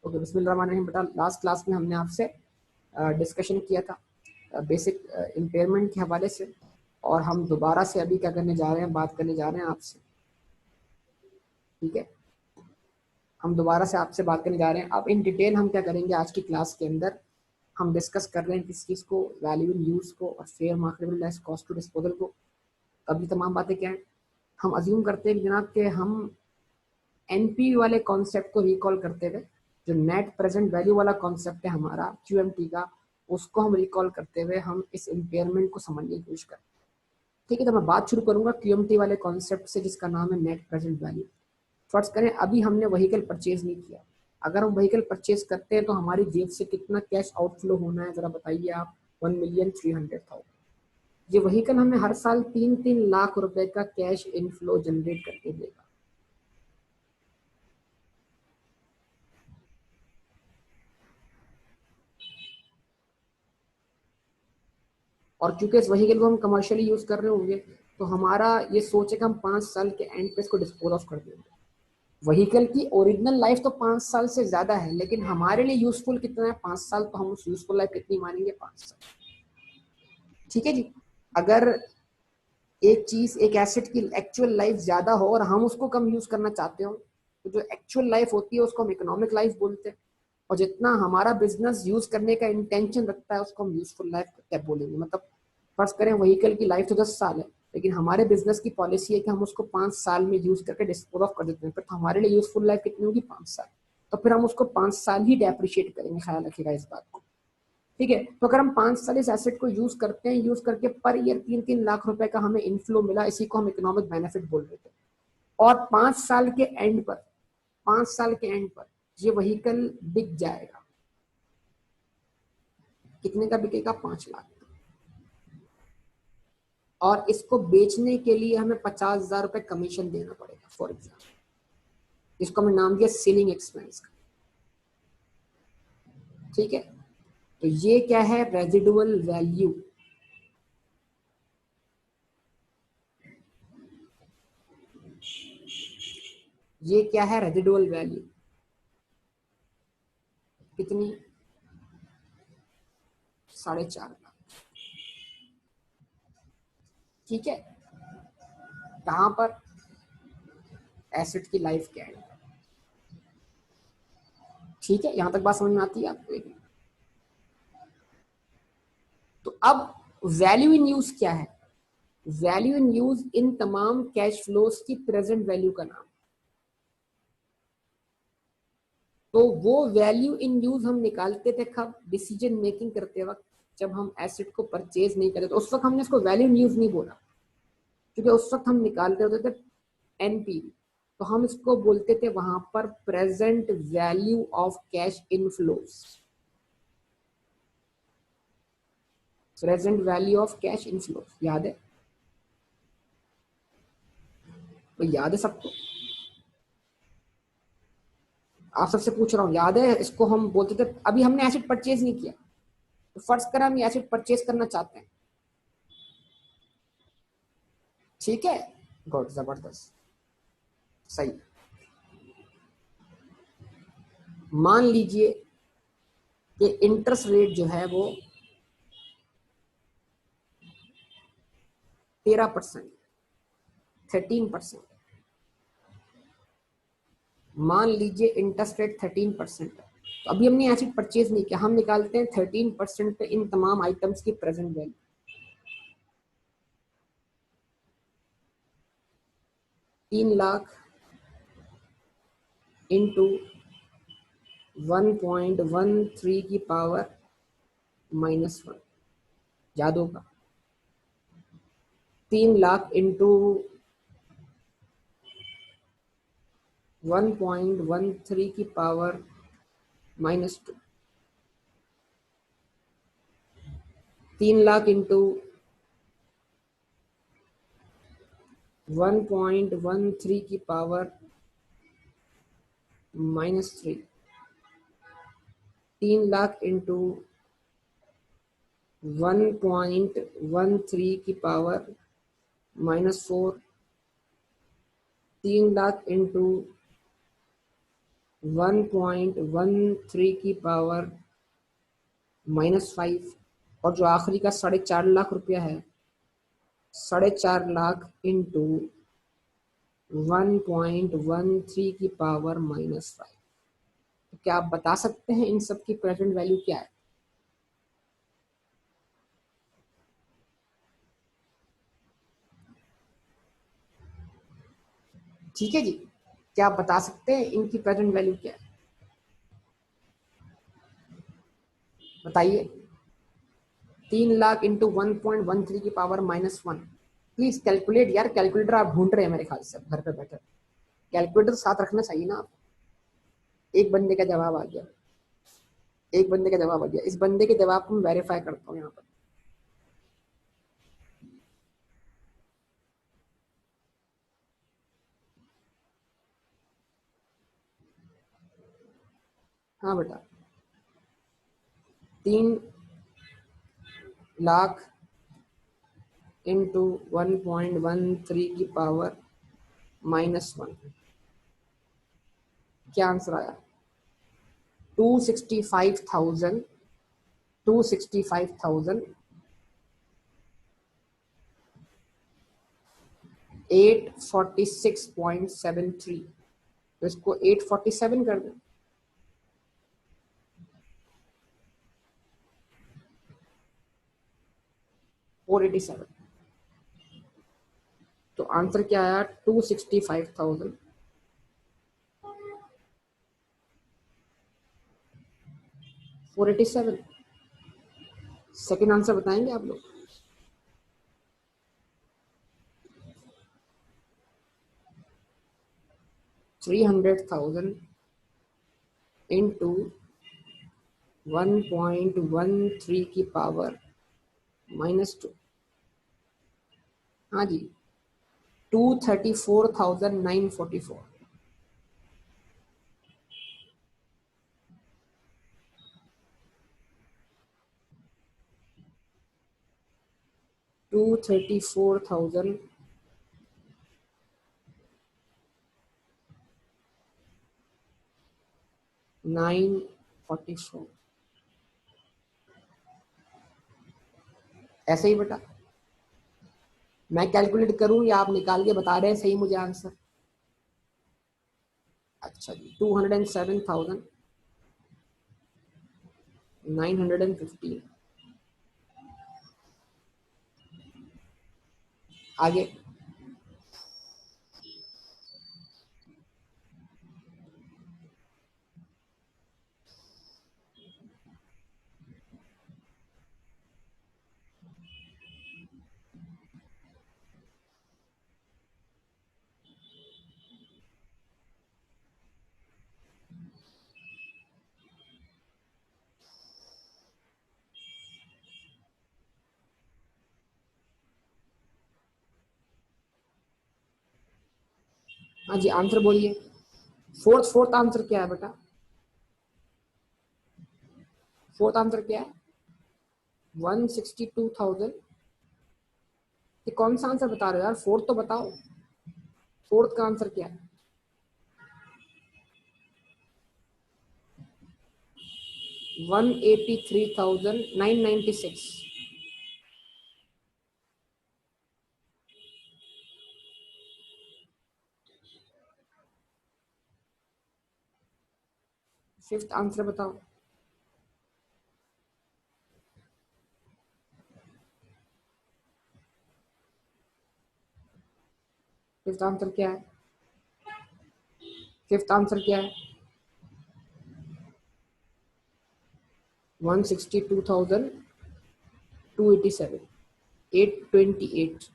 Okay, बिस्मिल्लाहिर्रहमानिर्रहीम। बेटा last class में हमने आपसे डिस्कशन किया था बेसिक इम्पेयरमेंट के हवाले से, और हम दोबारा से अभी क्या करने जा रहे हैं, बात करने जा रहे हैं आपसे। ठीक है, हम दोबारा से आपसे बात करने जा रहे हैं। अब इन डिटेल हम क्या करेंगे आज की क्लास के अंदर, हम डिस्कस कर रहे हैं किस चीज़ को, वैल्यू इन यूज को और fair marketable less cost to disposal को। अभी तमाम बातें क्या है, हम अज्यूम करते हैं जनाब कि हम एनपी वाले कॉन्सेप्ट को रिकॉल करते हुए, जो नेट प्रेजेंट वैल्यू वाला कॉन्सेप्ट है हमारा क्यूएमटी का, उसको हम रिकॉल करते हुए हम इस इम्पेयरमेंट को समझने की कोशिश करें। ठीक है, तो मैं बात शुरू करूंगा क्यूएमटी वाले कॉन्सेप्ट से, जिसका नाम है नेट प्रेजेंट वैल्यू। फर्ज करें अभी हमने व्हीकल परचेज नहीं किया। अगर हम व्हीकल परचेज करते हैं तो हमारी जेब से कितना कैश आउटफ्लो होना है, जरा बताइए आप। 1,300,000। ये व्हीकल हमें हर साल 3-3 लाख रुपए का कैश इनफ्लो जनरेट करके देगा। और चूंकि इस व्हीकल को हम कमर्शियली यूज कर रहे होंगे, तो हमारा ये सोच है कि हम 5 साल के एंड पे इसको डिस्पोज ऑफ कर देंगे। व्हीकल की ओरिजिनल लाइफ तो 5 साल से ज्यादा है, लेकिन हमारे लिए यूजफुल कितना है, 5 साल। तो हम उस यूजफुल लाइफ कितनी मानेंगे, 5 साल। ठीक है जी। अगर एक चीज, एक एसेट की एक्चुअल लाइफ ज्यादा हो और हम उसको कम यूज करना चाहते हो, तो जो एक्चुअल लाइफ होती है उसको हम इकोनॉमिक लाइफ बोलते हैं, और जितना हमारा बिजनेस यूज करने का इंटेंशन रखता है उसको हम यूजफुल लाइफ बोलेंगे। मतलब फर्ज करें व्हीकल की लाइफ तो 10 साल है, लेकिन हमारे बिजनेस की पॉलिसी है कि हम उसको 5 साल में यूज करके डिस्पोज ऑफ कर देते हैं, फिर तो हमारे लिए यूजफुल लाइफ कितनी होगी, 5 साल। तो फिर हम उसको 5 साल ही डेप्रिशिएट करेंगे, ख्याल रखिएगा इस बात को। ठीक है, तो अगर हम 5 साल इस एसेट को यूज करते हैं, यूज करके पर ईयर 3-3 लाख रुपए का हमें इनफ्लो मिला, इसी को हम इकोनॉमिक बेनिफिट बोल रहे थे। और 5 साल के एंड पर, 5 साल के एंड पर ये व्हीकल बिक जाएगा। कितने का बिकेगा, 5 लाख। और इसको बेचने के लिए हमें 50,000 रुपए कमीशन देना पड़ेगा फॉर एग्जाम्पल। इसको हमने नाम दिया सेलिंग एक्सपेंस का। ठीक है, तो ये क्या है, रेजिडुअल वैल्यू। ये क्या है, रेजिडुअल वैल्यू। कितनी, 4.5 लाख। ठीक है, कहां पर, एसेट की लाइफ के एंड। ठीक है, यहां तक बात समझ में आती है आपको। तो अब वैल्यू इन यूज क्या है, वैल्यू इन यूज इन तमाम कैश फ्लोस की प्रेजेंट वैल्यू का नाम। तो वो वैल्यू इन यूज हम निकालते थे कब, डिसीजन मेकिंग करते वक्त, जब हम एसेट को परचेज नहीं करते, तो उस वक्त हमने इसको वैल्यू इन यूज नहीं बोला, क्योंकि उस वक्त हम निकालते होते थे एनपीवी। तो हम इसको बोलते थे वहां पर present value of cash inflows, present value of cash inflows. याद है, तो याद है सबको, आप सबसे पूछ रहा हूँ, याद है। इसको हम बोलते थे, अभी हमने एसेट परचेज नहीं किया, तो फर्ज कर हम ये एसेट परचेज करना चाहते हैं। ठीक है, गुड, जबरदस्त, सही। मान लीजिए कि इंटरेस्ट रेट जो है वो 13%, 13%। मान लीजिए इंटरेस्ट रेट 13%। तो अभी हमने एसेट परचेज नहीं किया, हम निकालते हैं 13% पे इन तमाम आइटम्स की प्रेजेंट वैल्यू। 3 लाख इंटू 1.13 की पावर -1, याद होगा। 3 लाख इंटू 1.13 की पावर -2, 3 लाख इंटू 1.13 की पावर -3, 3 लाख इंटू 1.13 की पावर -4, 3 लाख इंटू 1.13 की पावर -5, और जो आखिरी का 4.5 लाख रुपया है, 4.5 लाख इंटू 1.13 की पावर -5। तो क्या आप बता सकते हैं इन सब की प्रेजेंट वैल्यू क्या है? ठीक है जी, क्या आप बता सकते हैं इनकी प्रेजेंट वैल्यू क्या है? बताइए। 3 लाख इंटू 1.13 की पावर -1। प्लीज कैलकुलेट यार, कैलकुलेटर आप ढूंढ रहे हैं मेरे ख्याल से घर पे बैठे। कैलकुलेटर साथ रखना चाहिए ना आप। एक बंदे का जवाब आ गया, एक बंदे का जवाब आ गया। इस बंदे के जवाब को मैं वेरीफाई करता हूँ यहाँ पर। हाँ बेटा, 3 लाख इंटू 1.13 की पावर -1। क्या आंसर आया? 265,000, 265,846.73। तो इसको 847 कर दें। 487। तो आंसर क्या आया? 265,487। सेकेंड आंसर बताएंगे आप लोग? 300,000 इंटू 1.13 की पावर -2। हाँ जी, 234,944। 234,944। ऐसे ही बेटा, मैं कैलकुलेट करूं या आप निकाल के बता रहे हैं सही मुझे आंसर? अच्छा जी, 207,915। आगे। हाँ जी, आंसर बोलिए। फोर्थ फोर्थ आंसर क्या है बेटा? फोर्थ आंसर क्या है? 162,000। ये कौन सा आंसर बता रहे हो यार? फोर्थ तो बताओ, फोर्थ का आंसर क्या है? 183,996। फिफ्थ आंसर बताओ। फिफ्थ आंसर क्या है? फिफ्थ आंसर क्या है? 162,287, 828।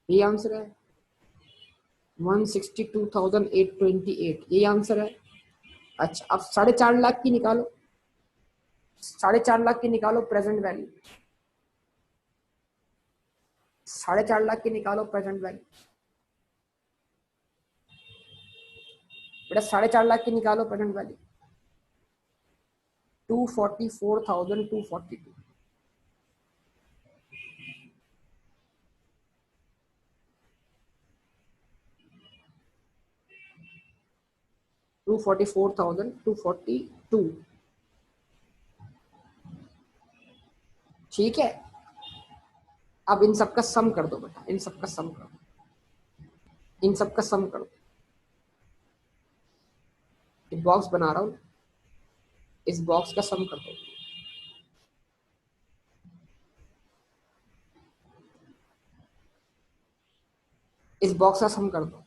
ये आंसर है? 162,828 ये आंसर है? अच्छा, अब 4.5 लाख की निकालो। 4.5 लाख की निकालो प्रेजेंट वैल्यू। 4.5 लाख की निकालो प्रेजेंट वैल्यू। बेटा 4.5 लाख की निकालो प्रेजेंट वैल्यू। 244,242। 244,242। ठीक है, अब इन सबका सम कर दो बेटा, इन सबका सम कर दो, इन सबका सम कर दो। एक बॉक्स बना रहा हूं, इस बॉक्स का सम कर दो। इस बॉक्स का सम कर दो।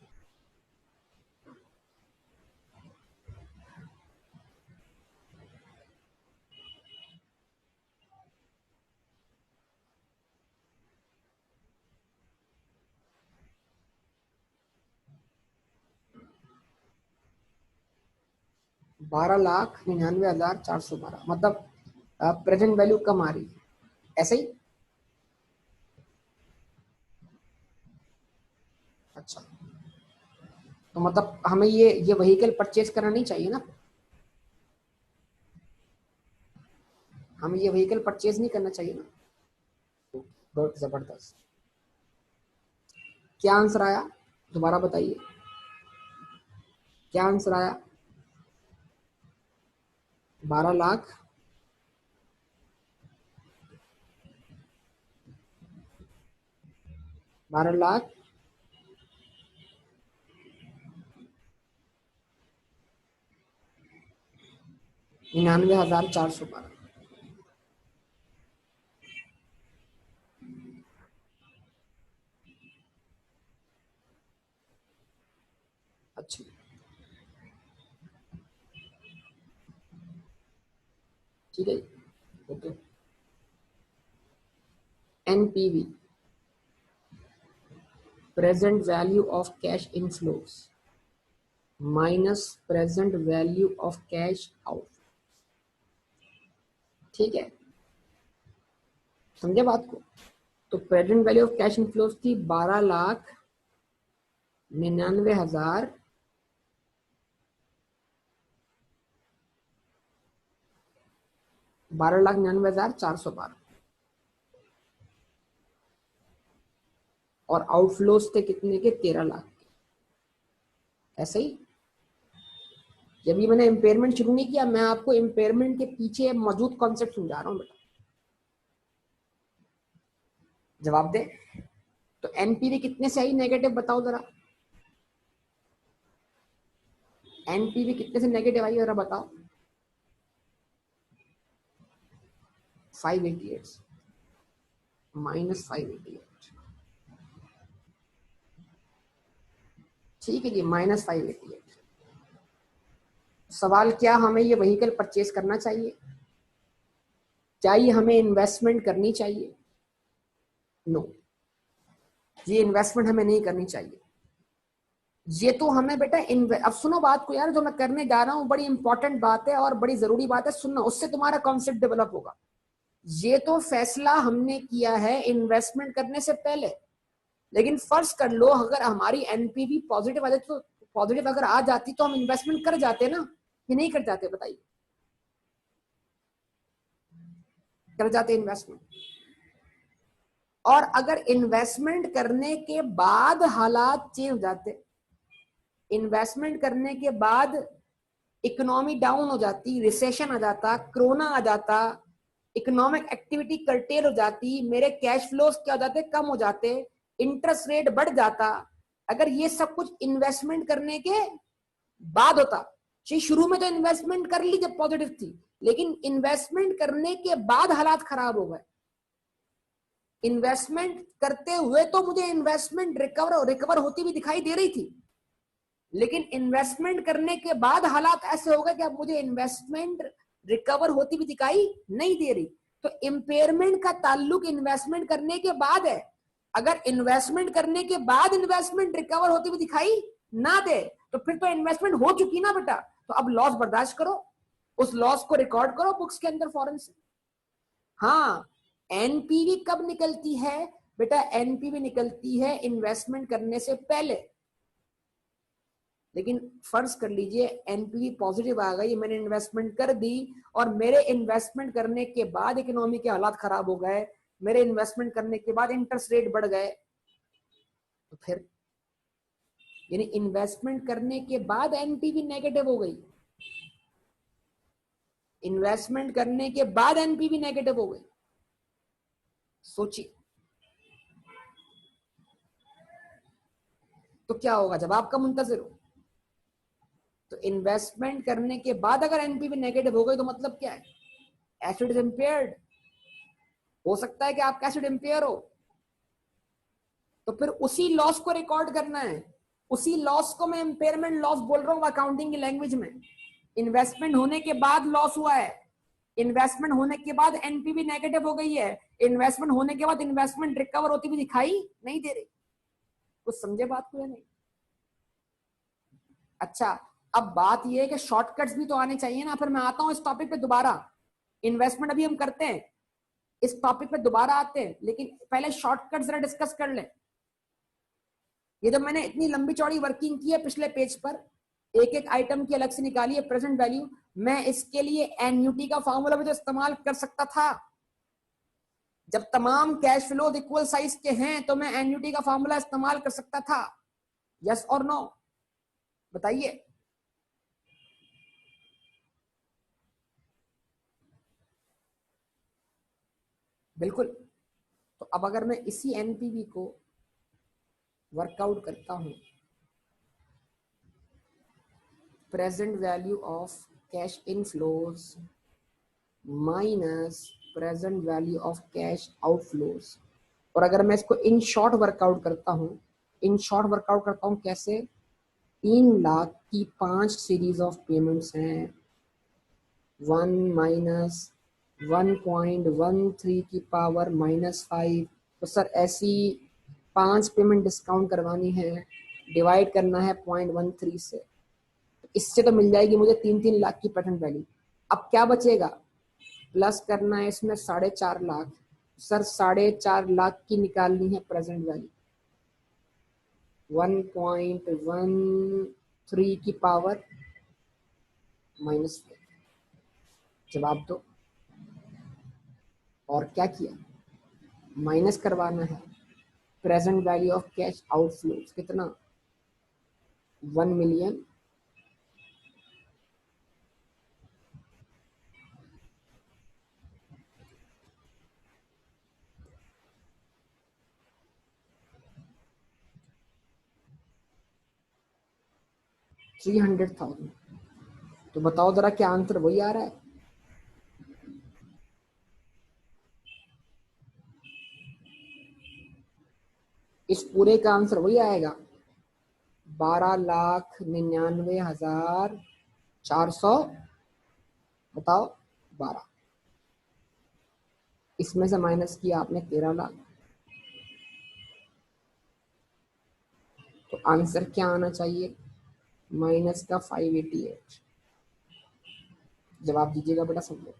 बारह लाख 99,412, मतलब प्रेजेंट वैल्यू कम आ रही है, ऐसे ही। अच्छा, तो मतलब हमें ये व्हीकल परचेज करना नहीं चाहिए ना, हमें ये व्हीकल परचेज नहीं करना चाहिए ना। बहुत जबरदस्त। क्या आंसर आया, दोबारा बताइए, क्या आंसर आया? 12 लाख 12 लाख 99,412। अच्छा, ठीक है, okay. NPV, present value of cash inflows minus present value of cash out. ठीक है, समझे बात को? तो present value of cash inflows थी 12,99,000, 12,99,412, और आउटफ्लोज थे कितने के? 13 लाख। ऐसे ही, जब भी मैंने इम्पेयरमेंट शुरू नहीं किया, मैं आपको इम्पेयरमेंट के पीछे मौजूद कॉन्सेप्ट समझा रहा हूं बेटा। जवाब दे। तो एनपीवी कितने से आई नेगेटिव, बताओ जरा। एनपीवी कितने से नेगेटिव आई जरा बताओ। 588, -588। ठीक है जी, -588। सवाल क्या, हमें ये व्हीकल परचेज करना चाहिए? क्या ये हमें इन्वेस्टमेंट करनी चाहिए? नो, ये इन्वेस्टमेंट हमें नहीं करनी चाहिए। ये तो हमें बेटा अब सुनो बात को यार, जो मैं करने जा रहा हूं बड़ी इंपॉर्टेंट बात है और बड़ी जरूरी बात है, सुनना, उससे तुम्हारा कॉन्सेप्ट डेवलप होगा। ये तो फैसला हमने किया है इन्वेस्टमेंट करने से पहले, लेकिन फर्ज कर लो अगर हमारी एनपीवी पॉजिटिव आ जाती, तो पॉजिटिव अगर आ जाती तो हम इन्वेस्टमेंट कर जाते ना, कि नहीं कर जाते? बताइए, कर जाते इन्वेस्टमेंट। और अगर इन्वेस्टमेंट करने के बाद हालात चेंज हो जाते, इन्वेस्टमेंट करने के बाद इकोनॉमी डाउन हो जाती, रिसेशन आ जाता, कोरोना आ जाता, इकोनॉमिक एक्टिविटी कर्टेल हो जाती, मेरे कैश फ्लोस क्या हो जाते? कम हो जाते, इंटरेस्ट रेट बढ़ जाता। अगर ये सब कुछ इन्वेस्टमेंट करने के बाद होता, शुरू में तो इन्वेस्टमेंट कर ली जब पॉजिटिव थी, लेकिन इन्वेस्टमेंट करने के बाद हालात खराब हो गए। इन्वेस्टमेंट करते हुए तो मुझे इन्वेस्टमेंट रिकवर होती भी दिखाई दे रही थी, लेकिन इन्वेस्टमेंट करने के बाद हालात ऐसे हो गए कि अब मुझे इन्वेस्टमेंट रिकवर होती भी दिखाई नहीं दे रही। तो इम्पेयरमेंट का ताल्लुक इन्वेस्टमेंट करने के बाद है। अगर इन्वेस्टमेंट करने के बाद इन्वेस्टमेंट रिकवर होती हुई दिखाई ना दे, तो फिर तो इन्वेस्टमेंट हो चुकी ना बेटा। तो अब लॉस बर्दाश्त करो, उस लॉस को रिकॉर्ड करो बुक्स के अंदर फौरन से। हाँ, एनपीवी कब निकलती है बेटा? एनपीवी निकलती है इन्वेस्टमेंट करने से पहले। लेकिन फर्ज कर लीजिए एनपीवी पॉजिटिव आ गई, मैंने इन्वेस्टमेंट कर दी, और मेरे इन्वेस्टमेंट करने के बाद इकोनॉमी के हालात खराब हो गए, मेरे इन्वेस्टमेंट करने के बाद इंटरेस्ट रेट बढ़ गए, तो फिर यानी इन्वेस्टमेंट करने के बाद एनपीवी नेगेटिव हो गई, इन्वेस्टमेंट करने के बाद एनपीवी नेगेटिव हो गई। सोचिए तो क्या होगा, जवाब का मुंतजिर हो। तो इन्वेस्टमेंट करने के बाद अगर एनपीवी नेगेटिव हो गई तो मतलब क्या है, एसिड इज इम्पेयर्ड। हो सकता है कि आपका एसिड इम्पेयर हो, तो फिर उसी लॉस को रिकॉर्ड करना है। उसी लॉस को मैं इम्पेयरमेंट लॉस बोल रहा हूं अकाउंटिंग की लैंग्वेज में। इन्वेस्टमेंट होने के बाद लॉस हुआ है, इन्वेस्टमेंट होने के बाद एनपीवी नेगेटिव हो गई है, इन्वेस्टमेंट होने के बाद इन्वेस्टमेंट रिकवर होती हुई दिखाई नहीं दे रही। कुछ समझे बात को या नहीं? अच्छा, अब बात यह है कि शॉर्टकट्स भी तो आने चाहिए ना। फिर मैं आता हूं इस टॉपिक पे दोबारा, इन्वेस्टमेंट अभी हम करते हैं, इस टॉपिक पे दोबारा आते हैं, लेकिन पहले शॉर्टकट जरा डिस्कस कर लें। ये जो मैंने इतनी लंबी चौड़ी वर्किंग की है पिछले पेज पर, एक एक आइटम की अलग से निकाली है प्रेजेंट वैल्यू, मैं इसके लिए एन्युटी का फॉर्मूला भी तो इस्तेमाल कर सकता था। जब तमाम कैश फ्लो इक्वल साइज के हैं तो मैं एन्युटी का फॉर्मूला इस्तेमाल कर सकता था। यस और नो, बताइए। बिल्कुल। तो अब अगर मैं इसी एनपीवी को वर्कआउट करता हूं, present value of cash inflows minus present value of cash outflows, और अगर मैं इसको इन शॉर्ट वर्कआउट करता हूं, इन शॉर्ट वर्कआउट करता हूं कैसे, 3 लाख की 5 सीरीज ऑफ पेमेंट्स हैं, 1 - 1.13 की पावर -5। तो सर ऐसी 5 पेमेंट डिस्काउंट करवानी है, डिवाइड करना है 0.13 से, तो इससे तो मिल जाएगी मुझे 3-3 लाख की प्रेजेंट वैल्यू। अब क्या बचेगा, प्लस करना है इसमें 4.5 लाख। सर 4.5 लाख की निकालनी है प्रेजेंट वैल्यू, 1.13 की पावर -5। जवाब दो। और क्या किया, माइनस करवाना है present value of cash outflows, कितना, 1 मिलियन 300,000। तो बताओ जरा क्या आंसर वही आ रहा है? इस पूरे का आंसर वही आएगा, 12,99,400। बताओ 12, इसमें से माइनस किया आपने 13 लाख, तो आंसर क्या आना चाहिए, माइनस का 588। जवाब दीजिएगा बेटा सब लोग।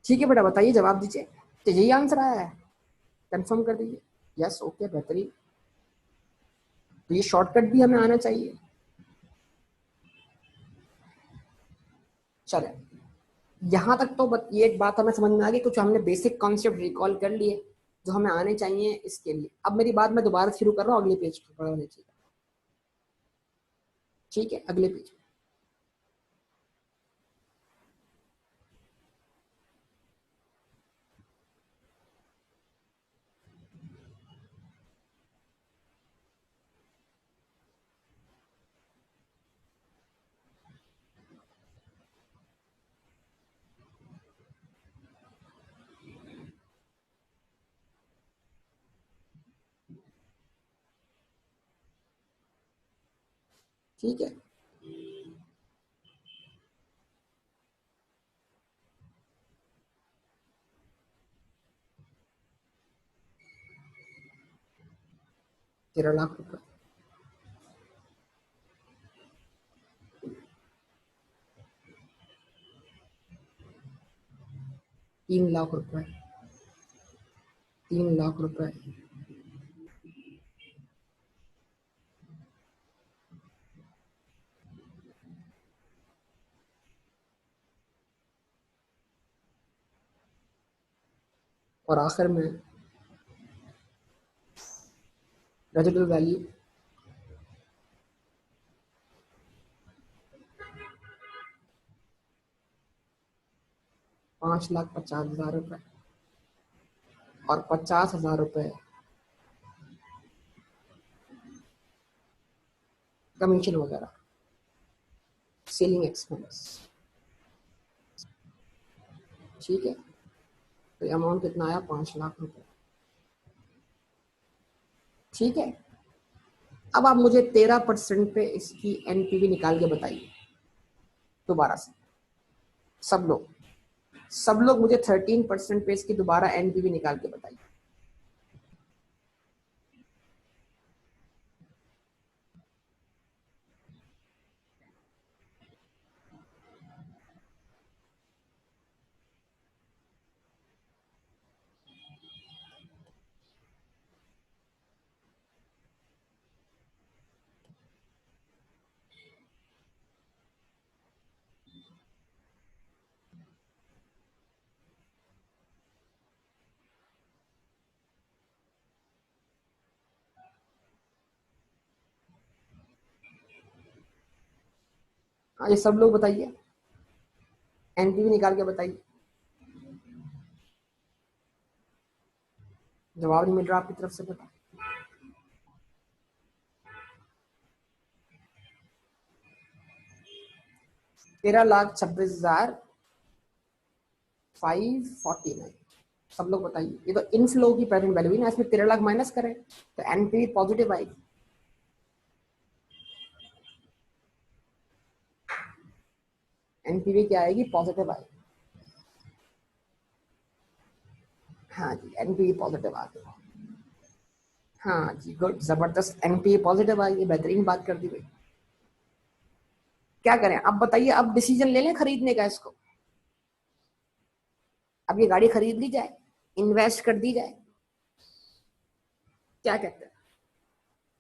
ठीक है बेटा, बताइए, जवाब दीजिए। तो यही आंसर आया है, कंफर्म कर दीजिए। यस, ओके, बेहतरीन। तो ये शॉर्टकट भी हमें आना चाहिए। चले, यहां तक तो ये एक बात हमें समझ में आ गई, कुछ हमने बेसिक कॉन्सेप्ट रिकॉल कर लिए जो हमें आने चाहिए इसके लिए। अब मेरी बात मैं दोबारा शुरू कर रहा हूँ, अगले पेज पर पढ़ने चाहिए। ठीक है, अगले पेज। ठीक है, ₹13 लाख। 3 लाख रुपए, 3 लाख रुपए। और आखिर में रेजिडुअल वैल्यू 5,50,000 रुपए और 50,000 रुपए कमीशन वगैरह, सेलिंग एक्सपेंस। ठीक है, तो अमाउंट कितना आया? 5 लाख रुपए। ठीक है, अब आप मुझे 13% पे इसकी एनपीवी निकाल के बताइए दोबारा से। सब लोग मुझे 13% पे इसकी दोबारा एनपीवी निकाल के बताइए। हाँ, ये सब लोग बताइए, एनपीवी निकाल के बताइए। जवाब नहीं मिल रहा आपकी तरफ से, बता। 13,26,549। सब लोग बताइए। ये तो इनफ्लो की प्रेजेंट वैल्यू है ना, इसमें 13 लाख माइनस करें तो एनपीवी पॉजिटिव आएगी। एनपीवी क्या आएगी? पॉजिटिव आएगी। हाँ जी, एनपीवी पॉजिटिव आ गई। हाँ जी, गुड, जबरदस्त, एनपीवी पॉजिटिव आ गई, बेहतरीन बात कर दी भाई। क्या करें अब बताइए, अब डिसीजन ले लें खरीदने का इसको। अब ये गाड़ी खरीद ली जाए, इन्वेस्ट कर दी जाए, क्या कहते हैं?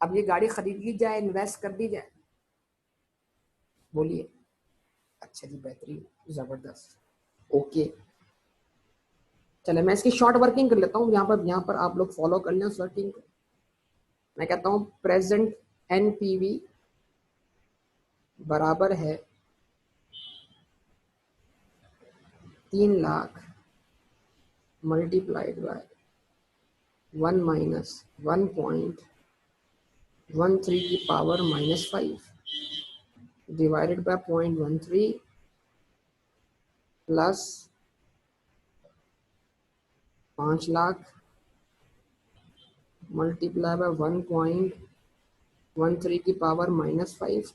अब ये गाड़ी खरीद ली जाए, इन्वेस्ट कर दी जाए, बोलिए। अच्छा जी, बेहतरीन, जबरदस्त, ओके। चले मैं इसकी शॉर्ट वर्किंग कर लेता हूँ, यहाँ पर आप लोग फॉलो कर लें उस वर्किंग को। मैं कहता हूँ प्रेजेंट एनपीवी बराबर है 3 लाख मल्टीप्लाइड बाय 1 माइनस 1.13 की power -5 divided by 0.13 plus 5 lakh multiply by 1.13 की पावर -5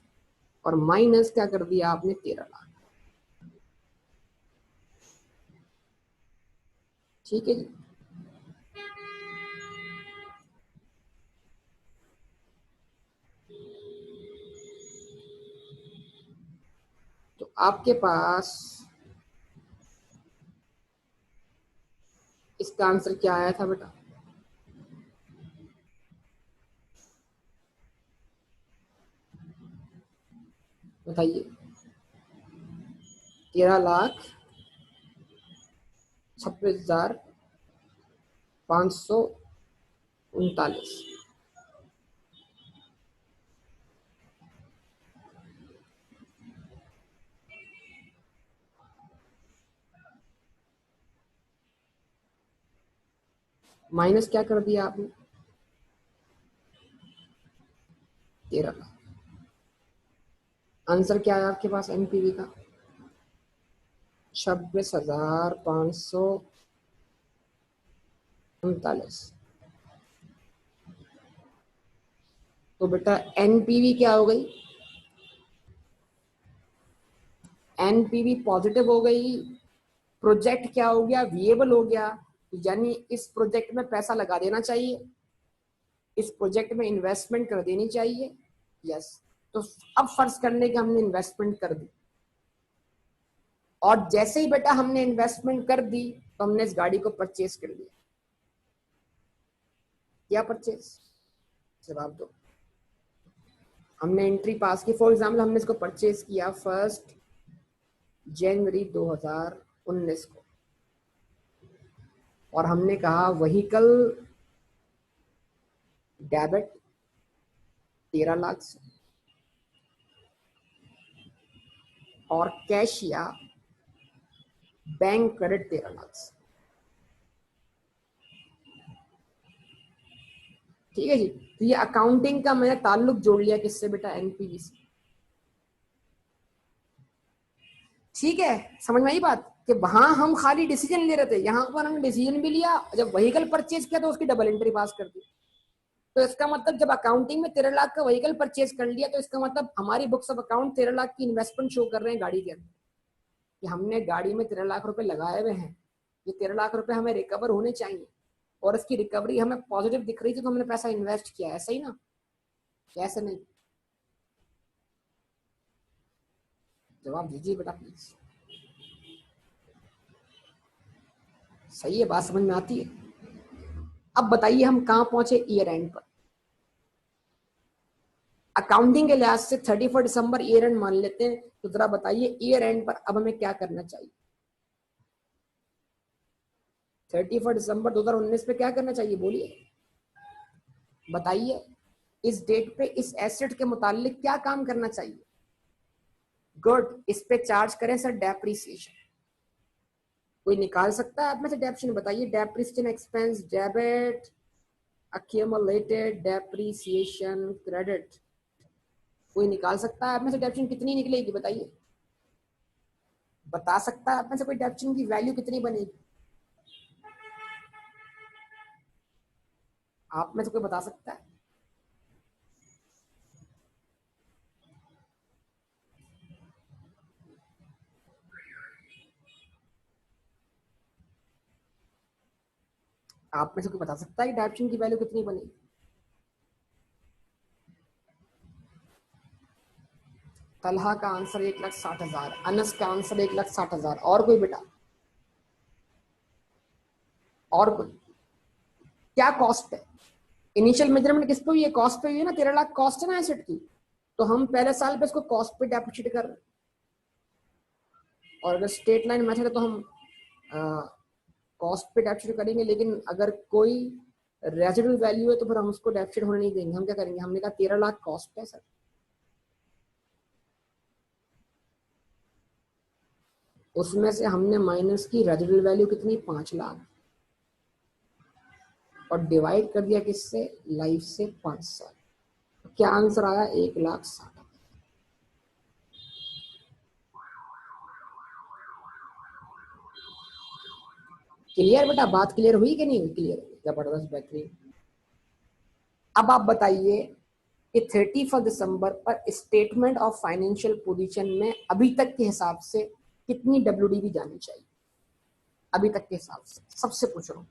और माइनस क्या कर दिया आपने? 13 लाख। ठीक है जी, तो आपके पास इसका आंसर क्या आया था बेटा? बताइए। 13,26,539। माइनस क्या कर दिया आपने? 13 लाख। आंसर क्या है आपके पास एनपीवी का? 26,539। तो बेटा एनपीवी क्या हो गई? एनपीवी पॉजिटिव हो गई। प्रोजेक्ट क्या हो गया? विएबल हो गया। यानी इस प्रोजेक्ट में पैसा लगा देना चाहिए, इस प्रोजेक्ट में इन्वेस्टमेंट कर देनी चाहिए। यस, तो अब फर्ज करने के हमने इन्वेस्टमेंट कर दी, और जैसे ही बेटा हमने इन्वेस्टमेंट कर दी तो हमने इस गाड़ी को परचेज कर लिया। क्या परचेज? जवाब दो। हमने एंट्री पास की, फॉर एग्जाम्पल हमने इसको परचेज किया 1 जनवरी 2019 को, और हमने कहा व्हीकल डेबिट 13 लाख से और कैश या बैंक क्रेडिट 13 लाख से। ठीक है जी। तो ये अकाउंटिंग का मैंने ताल्लुक जोड़ लिया किससे बेटा? एनपीवी से। ठीक है, समझ में आई बात? कि वहां हम खाली डिसीजन ले रहे थे, यहाँ पर हमने डिसीजन भी लिया, जब व्हीकल परचेज किया तो उसकी डबल एंट्री पास कर दी। तो इसका मतलब जब अकाउंटिंग में 13 लाख का व्हीकल परचेज कर लिया, तो इसका मतलब हमारी बुक्स ऑफ अकाउंट 13 लाख की इन्वेस्टमेंट शो कर रहे हैं गाड़ी के अंदर, कि हमने गाड़ी में 13 लाख रुपए लगाए हुए हैं, ये 13 लाख रुपए हमें रिकवर होने चाहिए, और इसकी रिकवरी हमें पॉजिटिव दिख रही थी तो हमने पैसा इन्वेस्ट किया, ऐसा ही ना? कैसे नहीं? जवाब दीजिए बेटा प्लीज। सही है, बात समझ में आती है? अब बताइए हम कहां पहुंचे ईयर एंड पर। अकाउंटिंग के लिहाज से 31 दिसंबर ईयर एंड मान लेते हैं, तो जरा बताइए ईयर एंड पर अब हमें क्या करना चाहिए? 31 दिसंबर 2019 पे क्या करना चाहिए? बोलिए, बताइए। इस डेट पे इस एसेट के मुतालिक क्या काम करना चाहिए? गुड। इस पे चार्ज करें सर डेप्रिसिएशन। कोई निकाल सकता है आप में से डेप्रिसिएशन? बताइए, depreciation expense debit, accumulated depreciation credit। कोई निकाल सकता है आप में से डेप्रिसिएशन कितनी निकलेगी? बताइए, बता सकता है आप में से कोई डेप्रिसिएशन की वैल्यू कितनी बनेगी? आप में से कोई बता सकता है? आप में से कोई बता सकता है कि डेप्रिसिएशन की वैल्यू कितनी बनेगी? तलहा का आंसर 1,60,000, अनस का आंसर 1,60,000। और कोई बेटा? और कोई? क्या कॉस्ट है? इनिशियल मेजरमेंट किस पे हुई है? कॉस्ट पे हुई है ना। 13 लाख कॉस्ट है ना एसेट की, तो हम पहले साल पे इसको कॉस्ट पे डेप्रिशिएट कर रहे हैं, और अगर स्ट्रेट लाइन मेथड है तो हम कॉस्ट पे डेप्रिशिएट करेंगे। लेकिन अगर कोई रेजिडुअल वैल्यू है तो फिर हम उसको डेप्रिशिएट होने नहीं देंगे। हम क्या करेंगे? हमने कहा 13 लाख कॉस्ट है सर, उसमें से हमने माइनस की रेजिडुअल वैल्यू कितनी? 5 लाख, और डिवाइड कर दिया किससे? लाइफ से 5 साल। तो क्या आंसर आया? 1,60,000। क्लियर बेटा? बात क्लियर हुई कि नहीं हुई? क्लियर, जबरदस्त, बेहतरीन। अब आप बताइए कि 31 दिसंबर पर स्टेटमेंट ऑफ फाइनेंशियल पोजीशन में अभी तक के हिसाब से कितनी डब्ल्यूडीवी जानी चाहिए? अभी तक के हिसाब से सबसे पूछ रहा हूँ,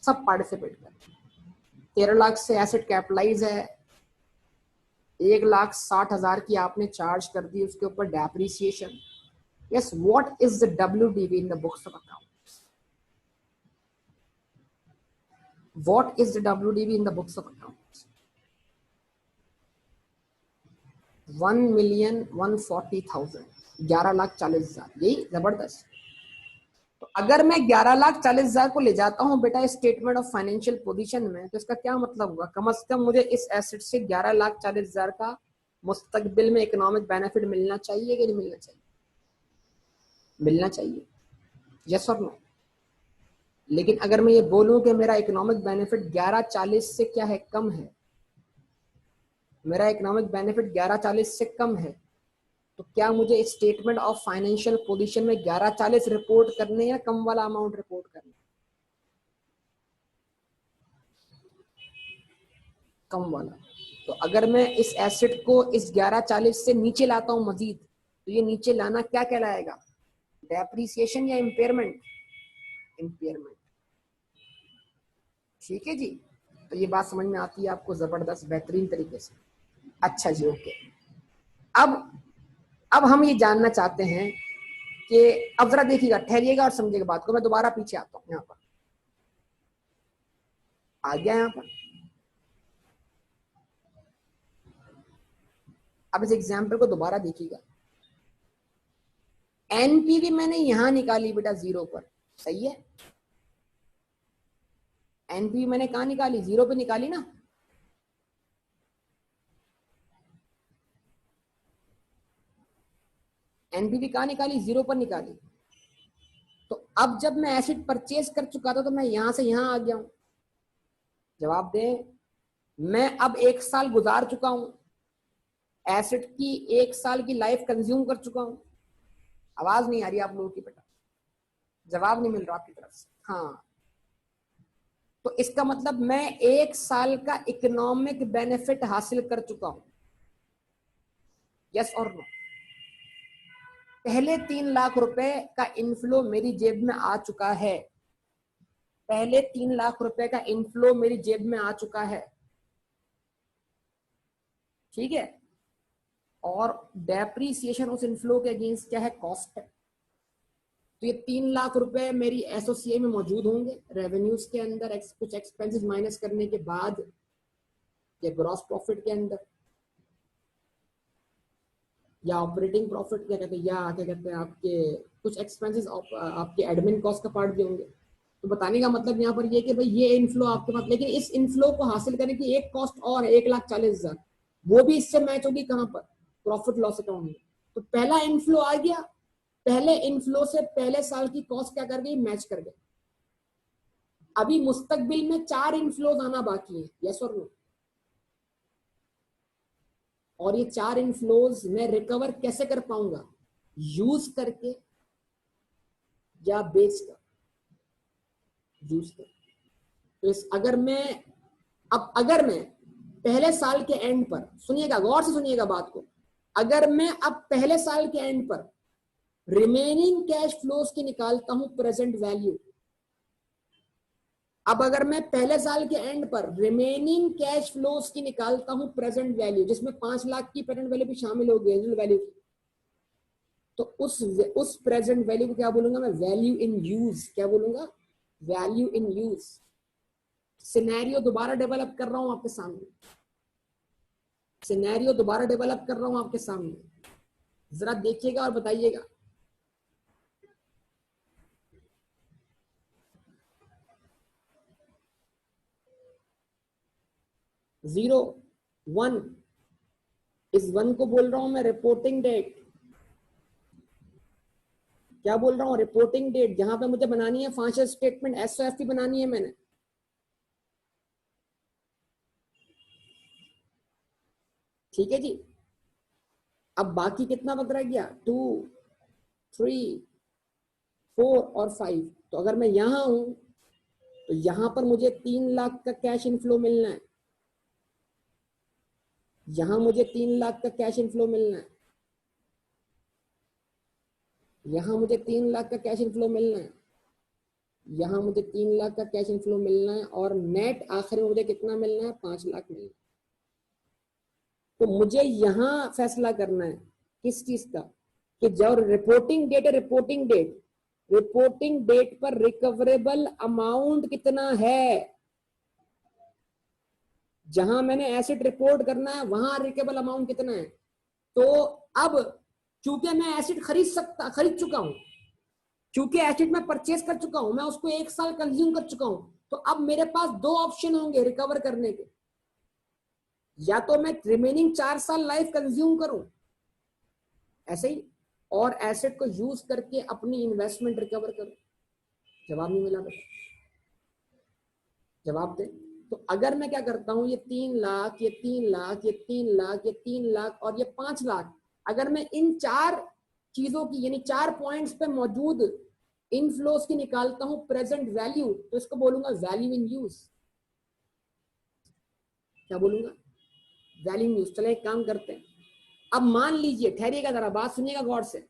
सब पार्टिसिपेट कर। 13 लाख से एसेट कैपिटलाइज है, 1,60,000 की आपने चार्ज कर दी, उसके ऊपर depreciation. Yes, what is the WDV in the books of account? What is the WDV in the books of accounts? 1,140,000, 11,40,000। यही जबरदस्त। तो अगर मैं 11,40,000 को ले जाता हूं बेटा स्टेटमेंट ऑफ फाइनेंशियल पोजीशन में, तो इसका क्या मतलब होगा? कम से कम मुझे इस एसेट से 11,40,000 का मुस्तकबिल में इकोनॉमिक बेनिफिट मिलना चाहिए कि नहीं मिलना चाहिए? मिलना चाहिए, यस और नो? लेकिन अगर मैं ये बोलूं कि मेरा इकोनॉमिक बेनिफिट 11,40 से क्या है? कम है, मेरा इकोनॉमिक बेनिफिट 11,40 से कम है, तो क्या मुझे स्टेटमेंट ऑफ फाइनेंशियल पोजीशन में 11,40 रिपोर्ट करने या कम वाला अमाउंट रिपोर्ट करना? कम वाला। तो अगर मैं इस एसेट को इस 11,40 से नीचे लाता हूं मजीद, तो ये नीचे लाना क्या कहलाएगा? डेप्रिसिएशन या इम्पेयरमेंट? इम्पेयरमेंट। ठीक है जी। तो ये बात समझ में आती है आपको? जबरदस्त, बेहतरीन तरीके से। अच्छा जी, ओके। अब हम ये जानना चाहते हैं कि अब जरा देखिएगा, ठहरिएगा और समझिएगा बात को। मैं दोबारा पीछे आता हूं, यहाँ पर आ गया। यहाँ पर अब इस एग्जाम्पल को दोबारा देखिएगा। एनपीवी मैंने यहां निकाली बेटा 0 पर, सही है। एनपीवी मैंने कहा निकाली, 0 पे निकाली ना। एनपीवी कहां निकाली, 0 पर निकाली। तो अब जब मैं एसिड परचेज कर चुका था तो मैं यहां से यहां आ गया हूं। जवाब दें। मैं अब 1 साल गुजार चुका हूं, एसिड की 1 साल की लाइफ कंज्यूम कर चुका हूं। आवाज नहीं आ रही आप लोगों की बेटा, जवाब नहीं मिल रहा आपकी तरफ से। हाँ, तो इसका मतलब मैं 1 साल का इकोनॉमिक बेनिफिट हासिल कर चुका हूं। यस और नो। पहले 3 लाख रुपए का इनफ्लो मेरी जेब में आ चुका है। पहले 3 लाख रुपए का इनफ्लो मेरी जेब में आ चुका है, ठीक है। और डेप्रीसिएशन उस इनफ्लो के अगेंस्ट क्या है, कॉस्ट है। तो ये 3 लाख रुपए मेरी एसओसीए में मौजूद होंगे, रेवेन्यूज के अंदर कुछ एक्सपेंसेस माइनस करने के बाद, या ग्रॉस प्रॉफिट के अंदर, या ऑपरेटिंग प्रॉफिट क्या कहते हैं, या क्या कहते हैं आपके कुछ एक्सपेंसेस आपके एडमिन कॉस्ट का पार्ट भी होंगे। तो बताने का मतलब यहाँ पर ये कि भाई ये इनफ्लो आपके पास, लेकिन इस इनफ्लो को हासिल करने की एक कॉस्ट और है, 1,40,000, वो भी इससे मैच होगी कहाँ पर, प्रॉफिट लॉस अकाउंट में। तो पहला इनफ्लो आ गया, पहले इनफ्लो से पहले साल की कॉस्ट क्या कर गई, मैच कर गई। अभी मुस्तकबिल में 4 इनफ्लोज आना बाकी है, यस और नो। और ये 4 इनफ्लोज मैं रिकवर कैसे कर पाऊंगा, यूज करके या बेच कर, यूज कर। तो इस अगर मैं पहले साल के एंड पर, सुनिएगा गौर से सुनिएगा बात को, अगर मैं अब पहले साल के एंड पर रिमेनिंग कैश फ्लोज की निकालता हूं प्रेजेंट वैल्यू, अब अगर मैं पहले साल के एंड पर रिमेनिंग कैश फ्लोज की निकालता हूं प्रेजेंट वैल्यू, जिसमें 5 लाख की प्रेजेंट वैल्यू भी शामिल होगी, वैल्यू की, तो उस प्रेजेंट वैल्यू को क्या बोलूंगा मैं, वैल्यू इन यूज। क्या बोलूंगा, वैल्यू इन यूज। सिनेरियो दोबारा डेवलप कर रहा हूं आपके सामने, सिनेरियो दोबारा डेवलप कर रहा हूं आपके सामने, जरा देखिएगा और बताइएगा। जीरो 1, इस 1 को बोल रहा हूं मैं रिपोर्टिंग डेट। क्या बोल रहा हूं, रिपोर्टिंग डेट, जहां पे मुझे बनानी है फाइनेंशियल स्टेटमेंट, एसओएफटी बनानी है मैंने। ठीक है जी। अब बाकी कितना बच रह गया, 2, 3, 4 और 5। तो अगर मैं यहां हूं तो यहां पर मुझे 3 लाख का कैश इनफ्लो मिलना है, यहां मुझे 3 लाख का कैश इनफ्लो मिलना है, यहां मुझे 3 लाख का कैश इनफ्लो मिलना है, यहां मुझे 3 लाख का कैश इनफ्लो मिलना है, और नेट आखिर में मुझे कितना मिलना है, 5 लाख मिलना है। तो मुझे यहां फैसला करना है किस चीज का, कि जब रिपोर्टिंग डेट है, रिपोर्टिंग डेट पर रिकवरेबल अमाउंट कितना है। जहां मैंने एसेट रिपोर्ट करना है वहां रिकवरेबल अमाउंट कितना है। तो अब चूंकि मैं एसेट खरीद चुका हूं, चूंकि एसेट में परचेज कर चुका हूं, मैं उसको 1 साल कंज्यूम कर चुका हूं, तो अब मेरे पास 2 ऑप्शन होंगे रिकवर करने के। या तो मैं रिमेनिंग 4 साल लाइफ कंज्यूम करूं ऐसे ही, और एसेट को यूज करके अपनी इन्वेस्टमेंट रिकवर करूं। जवाब नहीं मिला बेटा, जवाब दे। तो अगर मैं क्या करता हूं, ये 3 लाख, ये 3 लाख, ये 3 लाख, ये 3 लाख और ये 5 लाख, अगर मैं इन 4 चीजों की, यानी 4 पॉइंट्स पे मौजूद इनफ्लोस की निकालता हूं प्रेजेंट वैल्यू, तो इसको बोलूंगा वैल्यू इन यूज। क्या बोलूंगा, वैल्यू इन यूज। चले एक काम करते हैं, अब मान लीजिए, ठहरिएगा जरा, बात सुनिएगा गौर से।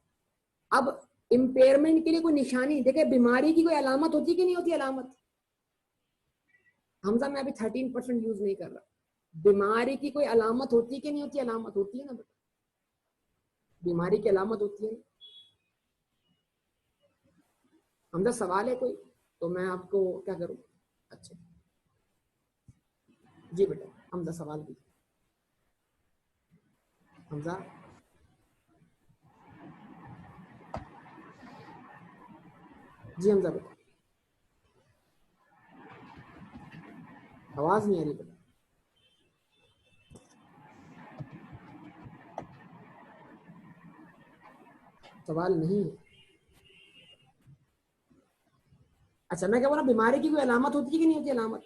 अब इंपेयरमेंट के लिए कोई निशानी, देखिए बीमारी की कोई अलामत होती कि नहीं होती अलामत। हमजा मैं अभी 13% यूज नहीं कर रहा। बीमारी की कोई अलामत होती कि नहीं होती, अलामत होती है ना बेटा, बीमारी की अलामत होती है। हमजा सवाल है कोई तो मैं आपको क्या करूं? अच्छा जी बेटा, हमजा सवाल भी। हमजा जी, हमजा बेटा आवाज नहीं आ रही बेटा। सवाल नहीं है। अच्छा मैं क्या बोला, बीमारी की कोई अलामत होती है कि नहीं होती अलामत?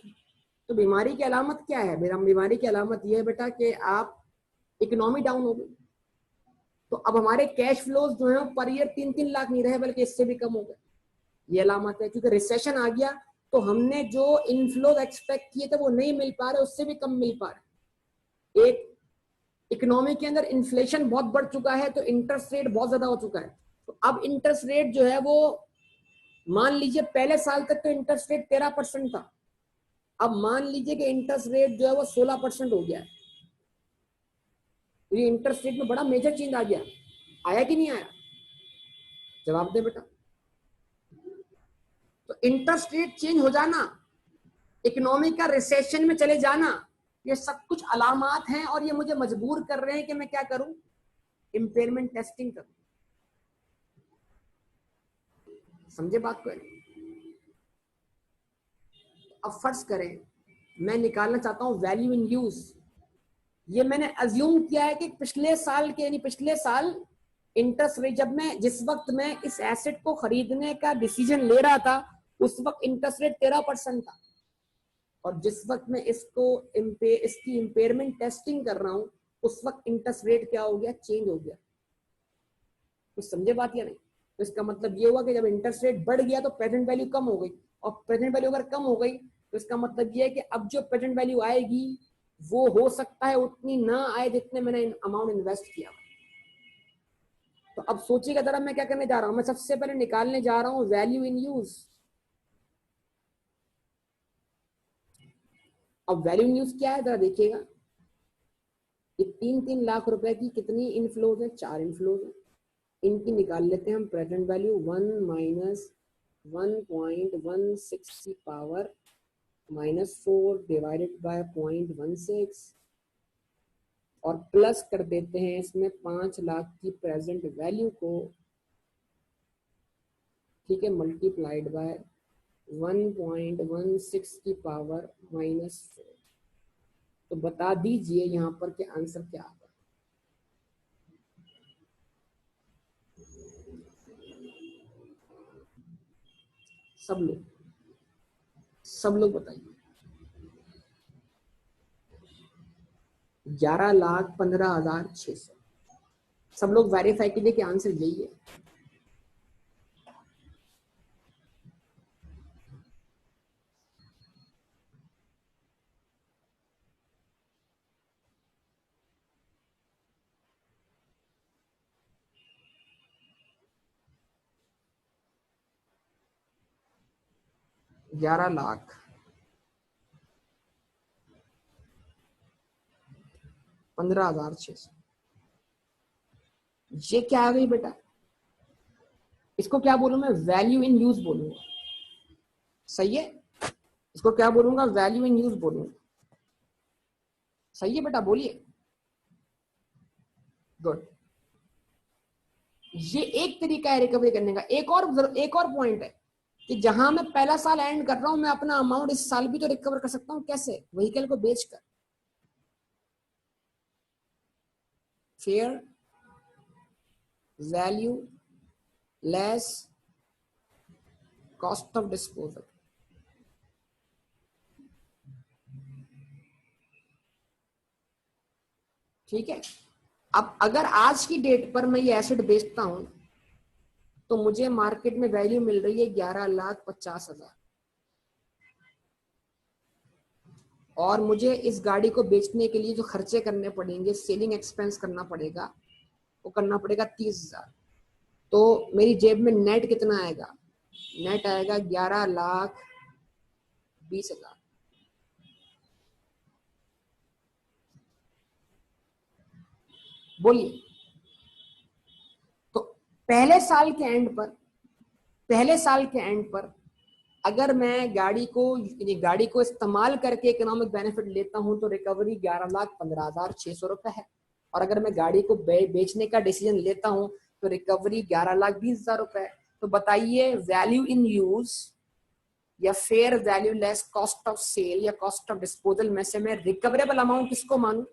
तो बीमारी की अलामत क्या है? बीमारी की अलामत यह है बेटा कि आप इकोनॉमी डाउन हो गई, तो अब हमारे कैश फ्लोज जो है पर ईयर 3-3 लाख नहीं रहे बल्कि इससे भी कम हो गए। ये अलामत है, क्योंकि रिसेशन आ गया तो हमने जो इनफ्लोज एक्सपेक्ट किए थे वो नहीं मिल पा रहे, उससे भी कम मिल पा रहे। एक इकोनॉमी के अंदर इन्फ्लेशन बहुत बढ़ चुका है, तो इंटरेस्ट रेट बहुत ज्यादा हो चुका है। तो अब इंटरेस्ट रेट जो है वो, मान लीजिए पहले साल तक तो इंटरेस्ट रेट 13% था, अब मान लीजिए कि इंटरेस्ट रेट जो है वो 16% हो गया है। तो ये इंटरेस्ट रेट में बड़ा मेजर चेंज आ गया, आया कि नहीं आया? जवाब दे बेटा। तो इंटरेस्ट रेट चेंज हो जाना, इकोनॉमी का रिसेशन में चले जाना, ये सब कुछ अलामात हैं और ये मुझे मजबूर कर रहे हैं कि मैं क्या करूं, इंपेयरमेंट टेस्टिंग करूं। समझे बात को? अब फर्ज करें मैं निकालना चाहता हूं वैल्यू इन यूज। ये मैंने अज्यूम किया है कि पिछले साल के, यानी पिछले साल इंटरेस्ट रेट, जब मैं जिस वक्त मैं इस एसेट को खरीदने का डिसीजन ले रहा था उस वक्त इंटरेस्ट रेट 13% था, और जिस वक्त मैं इसकी इंपेयरमेंट टेस्टिंग कर रहा हूं उस वक्त इंटरेस्ट रेट क्या हो गया, चेंज हो गया। कुछ समझे बात या नहीं? तो इसका मतलब ये हुआ कि जब इंटरेस्ट रेट बढ़ गया तो प्रेजेंट वैल्यू कम हो गई, और प्रेजेंट वैल्यू अगर कम हो गई तो इसका मतलब ये है कि अब जो प्रेजेंट वैल्यू आएगी वो हो सकता है उतनी ना आए जितने मैंने अमाउंट इन्वेस्ट किया। तो अब सोचिएगा जरा मैं क्या करने जा रहा हूं, मैं सबसे पहले निकालने जा रहा हूं वैल्यू इन यूज। अब वैल्यू इन यूज क्या है जरा देखिएगा। ये 3-3 लाख रुपए की कितनी इनफ्लोज है? 4 इनफ्लोज है। इनकी निकाल लेते हैं हम प्रेजेंट वैल्यू, 1 - 1.16 की पावर -4 डिवाइडेड बाय 0.16, और प्लस कर देते हैं इसमें 5 लाख की प्रेजेंट वैल्यू को, ठीक है, मल्टीप्लाइड बाय 1.16 की पावर -4। तो बता दीजिए यहां पर के आंसर क्या आएगा? सब लोग बताइए। 11,15,600। सब लोग वेरीफाई कीजिए कि आंसर यही है। ग्यारह लाख 15,600। ये क्या आ गई बेटा? इसको क्या बोलूं मैं? वैल्यू इन यूज बोलूंगा। सही है, इसको क्या बोलूंगा? वैल्यू इन यूज बोलूंगा। सही है बेटा, बोलिए। गुड। ये एक तरीका है रिकवरी करने का। एक और पॉइंट है कि जहां मैं पहला साल एंड कर रहा हूं, मैं अपना अमाउंट इस साल भी तो रिकवर कर सकता हूं। कैसे? व्हीकल को बेचकर। Fair value less cost of disposal. ठीक है। अब अगर आज की डेट पर मैं ये एसेट बेचता हूं तो मुझे मार्केट में वैल्यू मिल रही है 11,50,000, और मुझे इस गाड़ी को बेचने के लिए जो खर्चे करने पड़ेंगे, सेलिंग एक्सपेंस करना पड़ेगा, वो करना पड़ेगा 30,000। तो मेरी जेब में नेट कितना आएगा? नेट आएगा 11,20,000। बोलिए। तो पहले साल के एंड पर पहले साल के एंड पर अगर मैं गाड़ी को इस्तेमाल करके इकोनॉमिक बेनिफिट लेता हूं तो रिकवरी 11,15,600 रुपए है। और अगर मैं गाड़ी को बेचने का डिसीजन लेता हूं तो रिकवरी 11,20,000 रुपए है। तो बताइए वैल्यू इन यूज या fair value less cost of sale या कॉस्ट ऑफ डिस्पोजल में से मैं रिकवरेबल अमाउंट किसको मानूं?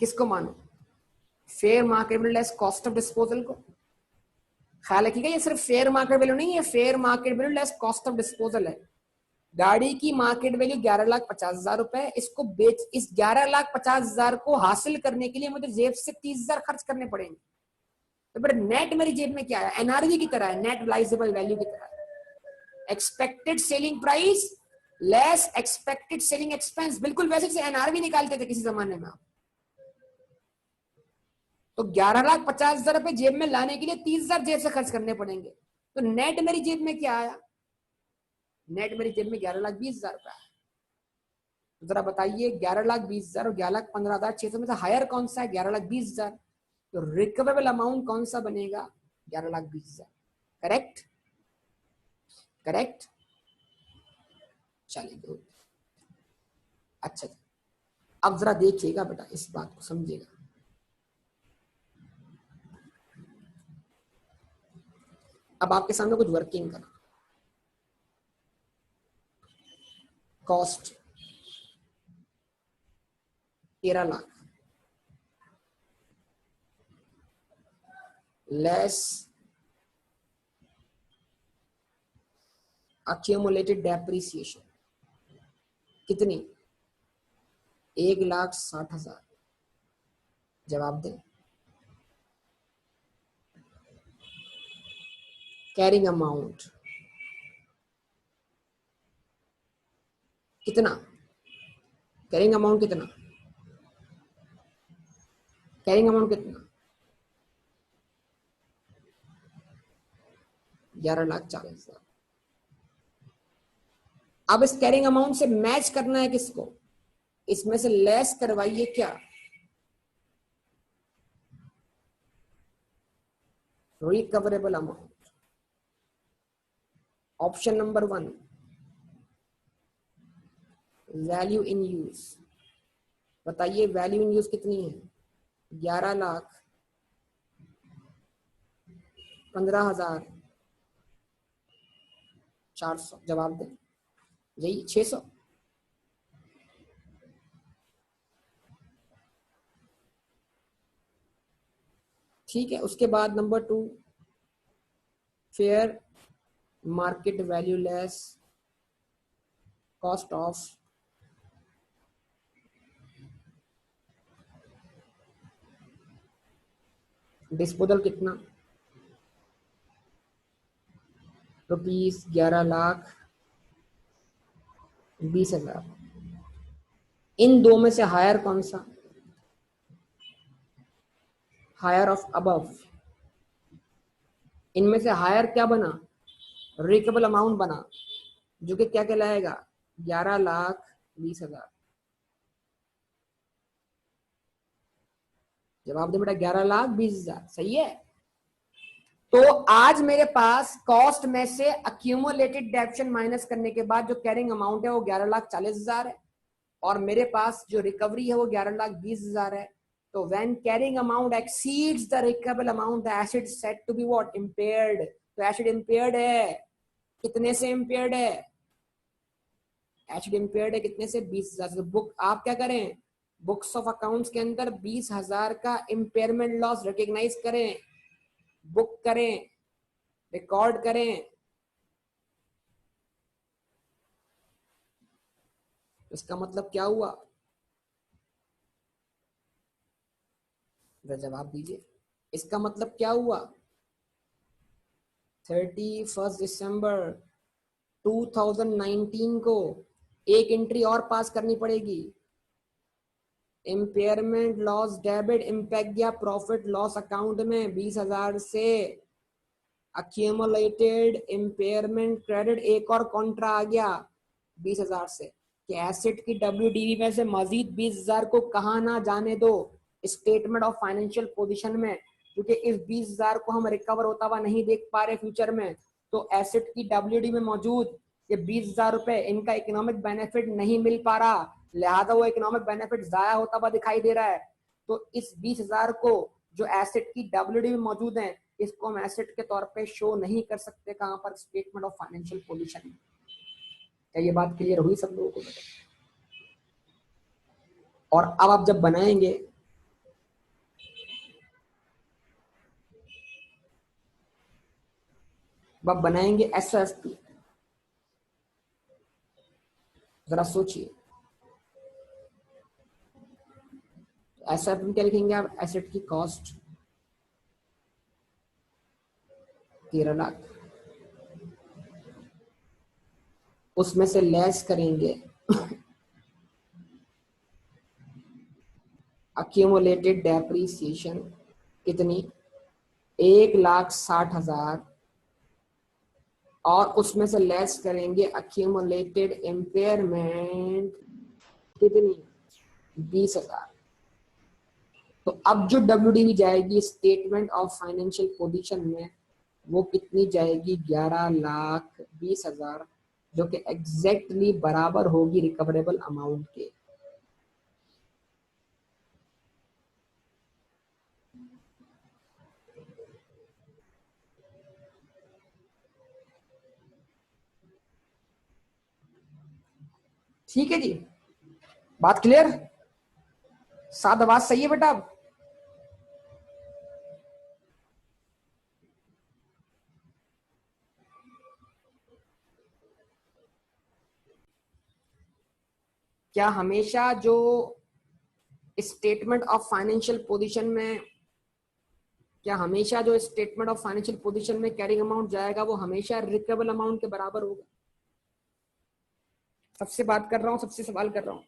किसको मानूं? Fair market value less cost of disposal को। ख्याल रखिएगा ये सिर्फ फेयर मार्केट वैल्यू नहीं है, fair market value less cost of disposal है। गाड़ी की मार्केट वैल्यू 11,50,000 रुपए, इसको बेच इस 11,50,000 को हासिल करने के लिए मुझे जेब से 30,000 खर्च करने पड़ेंगे। तो फिर नेट मेरी जेब में क्या है? एनआरवी की तरह है, नेट रिलाइजेबल वैल्यू की तरह है। Expected selling price less expected selling expense, बिल्कुल वैसे से एनआरवी निकालते थे किसी जमाने में आप। तो 11,50,000 रुपए जेब में लाने के लिए 30,000 जेब से खर्च करने पड़ेंगे। तो नेट मेरी जेब में क्या आया? नेट मेरी जेब में 11,20,000 रुपए आया। तो जरा बताइए 11,20,000 और 11,15,600 में से हायर कौन सा है? 11,20,000। तो रिकवरेबल अमाउंट कौन सा बनेगा? 11,20,000। करेक्ट? करेक्ट? चलिए अच्छा, अब जरा देखिएगा बेटा, इस बात को समझिएगा। अब आपके सामने कुछ वर्किंग करो। Cost 13 lakh less accumulated depreciation कितनी? 1,60,000। जवाब दें। कैरिंग अमाउंट कितना? कैरिंग अमाउंट कितना? कैरिंग अमाउंट कितना? 11,40,000। अब इस कैरिंग अमाउंट से मैच करना है किसको? इसमें से लेस करवाइए क्या? Recoverable amount. Option number 1 value in use. बताइए वैल्यू इन यूज कितनी है? 11,15,400। जवाब दें। यही 600। ठीक है, उसके बाद number 2 fair market value less cost of disposal कितना? ₹11,20,000। इन दो में से हायर कौन सा? Higher of above. इनमें से हायर क्या बना? रिकवेबल अमाउंट बना, जो कि क्या कहलाएगा? 11,20,000। जवाब दे बेटा, 11,20,000 सही है। तो आज मेरे पास कॉस्ट में से अक्यूमुलेटेड डेप्शन माइनस करने के बाद जो कैरिंग अमाउंट है वो 11,40,000 है, और मेरे पास जो रिकवरी है वो 11,20,000 है। तो when carrying amount exceeds the recoverable amount the asset said to be what? Impaired. तो एसेट इंपेयर्ड है। कितने से इंपेयर्ड है? एसेट इंपेयर्ड है कितने से? 20,000 से। बुक आप क्या करें, बुक्स ऑफ अकाउंट्स के अंदर 20,000 का इंपेयरमेंट लॉस रिकॉग्नाइज करें, बुक करें, रिकॉर्ड करें। इसका मतलब क्या हुआ? जवाब दीजिए, इसका मतलब क्या हुआ? 31 दिसंबर 2019 को एक एंट्री और पास करनी पड़ेगी। इम्पेयरमेंट लॉस डेबिट इम्पैक्ट गया प्रॉफिट लॉस अकाउंट में 20,000 से। अक्यूमुलेटेड इम्पेयरमेंट क्रेडिट एक और कॉन्ट्रा आ गया 20,000 से कि एसेट की WDV में से मजीद 20,000 को कहा ना जाने दो स्टेटमेंट ऑफ फाइनेंशियल पोजीशन में। क्योंकि इस 20,000 को हम रिकवर होता हुआ नहीं देख पा रहे फ्यूचर में, तो एसेट की डब्ल्यूडी में मौजूद ये 20,000 रुपए, इनका इकोनॉमिक बेनिफिट नहीं मिल पा रहा, लिहाजा वो इकोनॉमिक बेनिफिट जाया होता हुआ दिखाई दे रहा है। तो इस 20,000 को जो एसेट की डब्ल्यूडी में मौजूद है, इसको हम एसेट के तौर पे शो नहीं कर सकते कहां पर, स्टेटमेंट ऑफ फाइनेंशियल पोजीशन में। क्या ये बात क्लियर हुई सब लोगों को? और अब आप जब बनाएंगे, अब बनाएंगे एसएफपी, जरा सोचिए एसएफपी में क्या लिखेंगे आप? एसेट की कॉस्ट 13 लाख, उसमें से लेस करेंगे अक्यूमुलेटेड डेप्रीसिएशन, कितनी? 1,60,000, और उसमें से लेस करेंगे अक्यूमुलेटेड इम्पेयरमेंट, कितनी? 20,000। तो अब जो डब्ल्यूडीवी जाएगी स्टेटमेंट ऑफ फाइनेंशियल पोजीशन में, वो कितनी जाएगी? 11,20,000, जो कि एग्जैक्टली बराबर होगी रिकवरेबल अमाउंट के। ठीक है जी, बात क्लियर? सात आवाज सही है बेटा? अब क्या हमेशा जो स्टेटमेंट ऑफ फाइनेंशियल पोजीशन में, क्या हमेशा जो स्टेटमेंट ऑफ फाइनेंशियल पोजीशन में कैरिंग अमाउंट जाएगा वो हमेशा रिकवरेबल अमाउंट के बराबर होगा? सबसे बात कर रहा हूं, सबसे सवाल कर रहा हूं।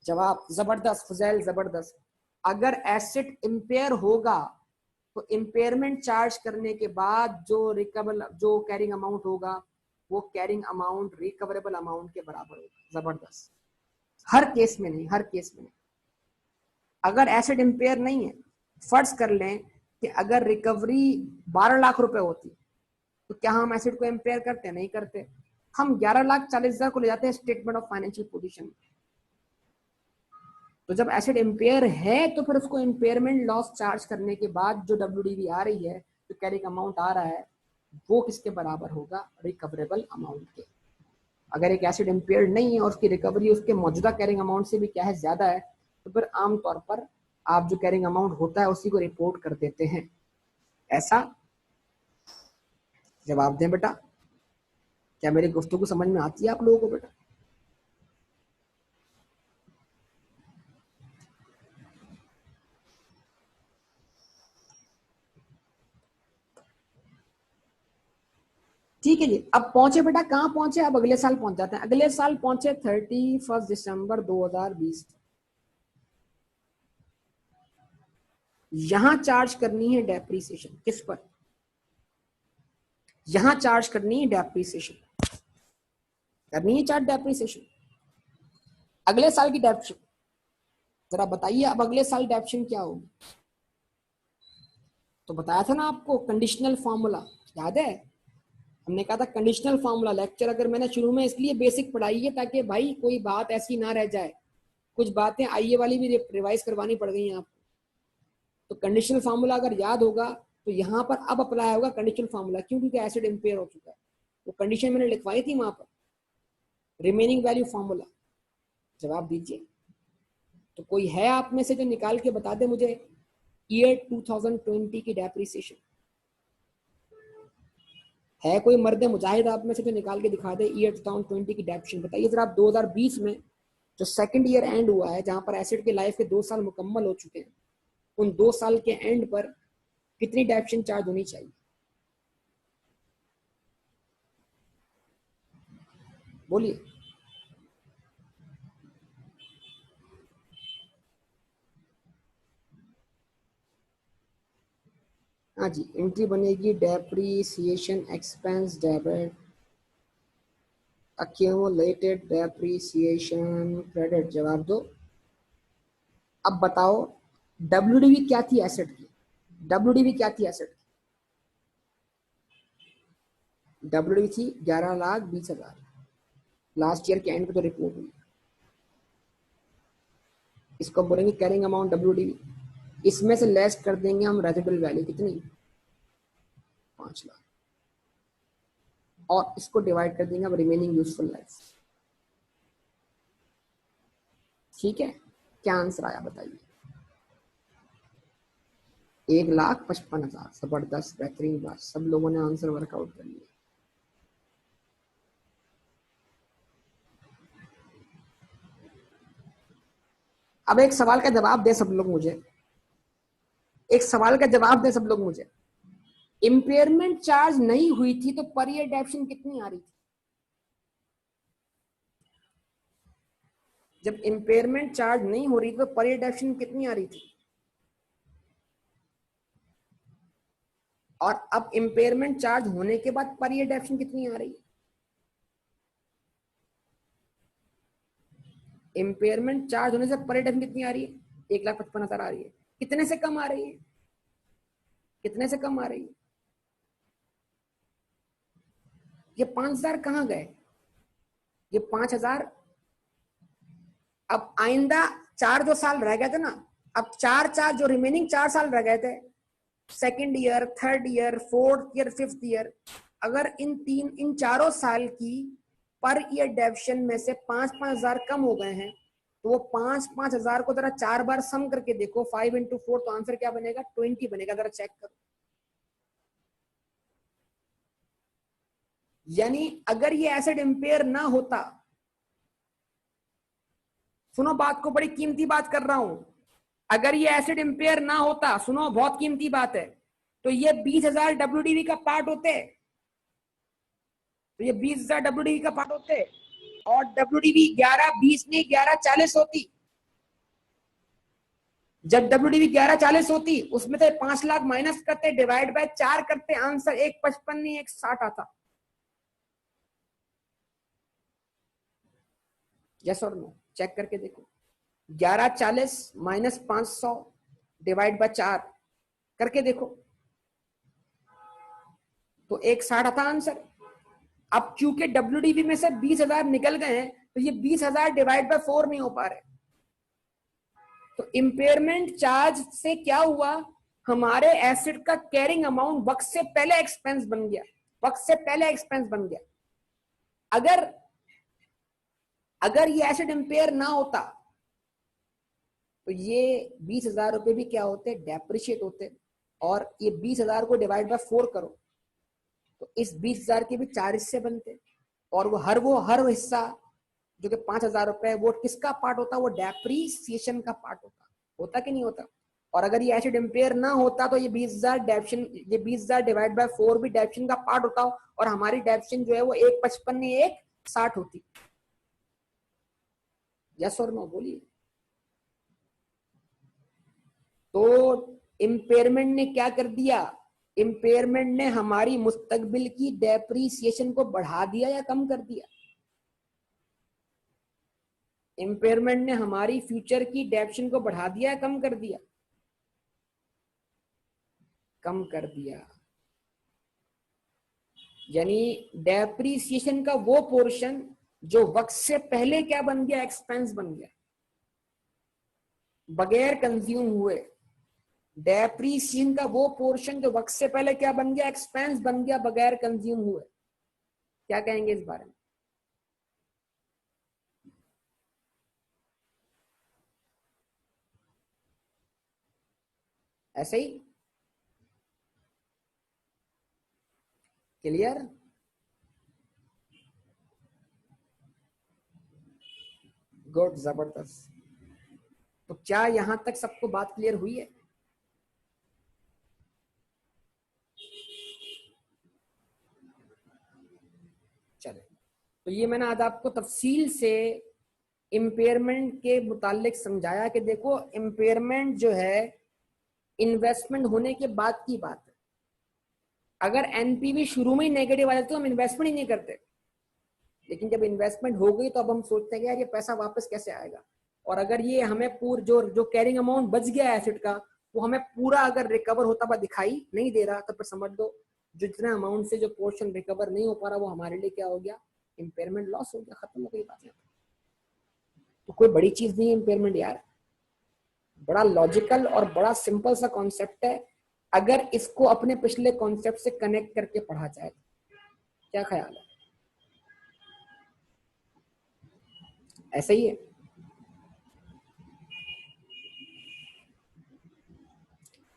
जवाब जबरदस्त फुजैल, जबरदस्त। अगर एसेट इम्पेयर होगा तो इम्पेयरमेंट चार्ज करने के बाद जो रिकवरेबल, जो कैरिंग अमाउंट होगा, वो कैरिंग अमाउंट रिकवरेबल अमाउंट के बराबर होगा। जबरदस्त। हर केस में नहीं, हर केस में नहीं। अगर एसेट इम्पेयर नहीं है, फर्ज कर लें कि अगर रिकवरी 12 लाख रुपए होती, तो क्या हम एसेट को इम्पेयर करते? नहीं करते। हम 11,40,000 को ले जाते हैं स्टेटमेंट ऑफ फाइनेंशियल पोजीशन। तो जब एसेट इम्पेयर है तो फिर उसको इम्पेयरमेंट लॉस चार्ज करने के बाद जो डब्ल्यूडीवी आ रही है, जो कैरिंग अमाउंट आ रहा है, वो किसके बराबर होगा? रिकवरेबल अमाउंट के। अगर एक एसेट इम्पेयर्ड नहीं है और उसकी रिकवरी उसके मौजूदा कैरिंग अमाउंट से भी क्या है, ज्यादा है, तो फिर आमतौर पर आप जो कैरिंग अमाउंट होता है उसी को रिपोर्ट कर देते हैं। ऐसा? जवाब दें बेटा, क्या मेरी गुफ्तगू समझ में आती है आप लोगों को बेटा? ठीक है जी। अब पहुंचे बेटा, कहां पहुंचे? अब अगले साल पहुंच जाते हैं। अगले साल पहुंचे 31 दिसंबर 2020। यहां चार्ज करनी है डेप्रीसिएशन। किस पर? यहां चार्ज करनी है डेप्रीसिएशन, करनी है चार्ज डेप्रीसिएशन, अगले साल की डेप्रीसिएशन। जरा बताइए अब अगले साल डेप्रीसिएशन क्या होगी? तो बताया था ना आपको, कंडीशनल फॉर्मूला याद है? हमने कहा था कंडीशनल फॉर्मूला। लेक्चर अगर मैंने शुरू में इसलिए बेसिक पढ़ाई है ताकि भाई कोई बात ऐसी ना रह जाए। कुछ बातें आईए वाली भी रिवाइज करवानी पड़ गई हैं आपको। तो कंडीशनल फार्मूला अगर याद होगा तो यहाँ पर अब अप्लाई होगा कंडीशनल फार्मूला। क्यों? क्योंकि एसिड इम्पेयर हो चुका है। वो कंडीशन मैंने लिखवाई थी वहां पर, रिमेनिंग वैल्यू फार्मूला। जवाब दीजिए। तो कोई है आप में से जो निकाल के बता दे मुझे ईयर 2020 की डेप्रीसिएशन? है कोई मर्द मुजाहिद आप में से जो निकाल के दिखा दे ईयर 2020 की डेप्रीसिएशन? बताइए जरा। आप 2020 में जो सेकंड ईयर एंड हुआ है, जहां पर एसिड के लाइफ के 2 साल मुकम्मल हो चुके हैं, उन 2 साल के एंड पर कितनी डेप्रीसिएशन चार्ज होनी चाहिए? बोलिए। हाँ जी, एंट्री बनेगी depreciation expense debit, accumulated depreciation credit. जवाब दो। अब बताओ डब्ल्यूडीवी क्या थी एसेट की? WDV क्या थी एसेट? WDV थी 11,20,000 लास्ट ईयर के एंड पे तो रिपोर्ट हुई। इसको बोलेंगे कैरिंग अमाउंट WDV। इसमें से लेस कर देंगे हम रेजिडुअल वैल्यू, कितनी? 5 लाख, और इसको डिवाइड कर देंगे अब रिमेनिंग यूजफुल लाइफ। ठीक है, क्या आंसर आया बताइए? 1,55,000। जबरदस्त, बेहतरीन बात, सब लोगों ने आंसर वर्कआउट कर लिया। अब एक सवाल का जवाब दे सब लोग मुझे, एक सवाल का जवाब दे सब लोग मुझे। इंपेयरमेंट चार्ज नहीं हुई थी तो पर ईयर डेप्शन कितनी आ रही थी? जब इंपेयरमेंट चार्ज नहीं हो रही थी तो पर ईयर डेप्शन कितनी आ रही थी? और अब इंपेयरमेंट चार्ज होने के बाद पर ईयर डेप्शन कितनी आ रही है? इंपेयरमेंट चार्ज होने से पर ईयर डेप्शन कितनी आ रही है? 1,55,000 आ रही है। कितने से कम आ रही है? कितने से कम आ रही है? ये 5,000 कहां गए? ये 5,000 अब आइंदा 4 जो साल रह गए थे ना, अब 4 जो रिमेनिंग 4 साल रह गए थे, second year, third year, fourth year, fifth year, अगर इन चारों साल की पर ईयर डेप्शन में से 5,000 कम हो गए हैं तो वो 5,000 को जरा 4 बार सम करके देखो, 5 into 4, तो आंसर क्या बनेगा? 20 बनेगा। जरा चेक करो। यानी अगर ये एसेट इंपेयर ना होता, सुनो बात को, बड़ी कीमती बात कर रहा हूं, अगर ये एसिड इंपेयर ना होता, सुनो बहुत कीमती बात है, तो ये 20,000 WDV का पार्ट होते, तो ये 20,000 WDV का पार्ट होते, और WDV 11,20 नहीं 11,40 होती। जब WDV 11,40 होती, उसमें से 5 लाख माइनस करते, डिवाइड बाय 4 करते, आंसर 1,55 नहीं 1,60 आता। यस और नो? चेक करके देखो। 11,40 माइनस 500 डिवाइड बाय 4 करके देखो, तो 1,60 आता आंसर। अब चूंकि WDV में से 20,000 निकल गए हैं तो ये 20,000 डिवाइड बाय 4 नहीं हो पा रहे, तो इंपेयरमेंट चार्ज से क्या हुआ? हमारे एसेट का कैरिंग अमाउंट वक्त से पहले एक्सपेंस बन गया, वक्त से पहले एक्सपेंस बन गया। अगर अगर ये एसेट इंपेयर ना होता तो ये 20,000 रुपए भी क्या होते? डेप्रिशिएट होते। और ये 20,000 को डिवाइड बाय 4 करो तो इस 20,000 के भी 4 हिस्से बनते, और वो हर हिस्सा जो कि 5,000 रुपए, वो किसका पार्ट होता? वो डेप्रीसिएशन का पार्ट होता कि नहीं होता? और अगर ये एसिड इंपेयर ना होता तो ये 20,000 डेप्शन, ये 20,000 डिवाइड बाय 4 भी डेप्शन का पार्ट होता, और हमारी डेप्शन जो है वो 1,55 नहीं 1,60 होती। यस और नो बोलिए। तो इंपेयरमेंट ने क्या कर दिया? इंपेयरमेंट ने हमारी मुस्तकबिल की डेप्रीसिएशन को बढ़ा दिया या कम कर दिया? इंपेयरमेंट ने हमारी फ्यूचर की डेप्शन को बढ़ा दिया या कम कर दिया? कम कर दिया। यानी डेप्रीसिएशन का वो पोर्शन जो वक्त से पहले क्या बन गया? एक्सपेंस बन गया, बगैर कंज्यूम हुए। डेप्रीसिएशन का वो पोर्शन जो वक्त से पहले क्या बन गया? एक्सपेंस बन गया, बगैर कंज्यूम हुए। क्या कहेंगे इस बारे में? ऐसे ही क्लियर? गुड, जबरदस्त। तो क्या यहां तक सबको बात क्लियर हुई है? चले, तो ये मैंने आज आपको तफसील से इम्पेयरमेंट के मुतालिक समझाया कि देखो इम्पेयरमेंट जो है इन्वेस्टमेंट होने के बाद की बात है। अगर एनपीवी शुरू में ही नेगेटिव आ जाती तो हम इन्वेस्टमेंट ही नहीं करते, लेकिन जब इन्वेस्टमेंट हो गई तो अब हम सोचते हैं कि यार ये पैसा वापस कैसे आएगा। और अगर ये हमें जो कैरिंग अमाउंट बच गया एसेट का, वो हमें पूरा अगर रिकवर होता हुआ दिखाई नहीं दे रहा तो फिर समझ लो जितने अमाउंट से जो पोर्शन रिकवर नहीं हो पा रहा वो हमारे लिए क्या हो गया, इम्पेयरमेंट लॉस हो गया, खत्म हो गई बात। तो कोई बड़ी चीज नहीं है इम्पेयरमेंट यार, बड़ा लॉजिकल और बड़ा सिंपल सा कॉन्सेप्ट है अगर इसको अपने पिछले कॉन्सेप्ट से कनेक्ट करके पढ़ा जाए। क्या ख्याल है? ऐसा ही है।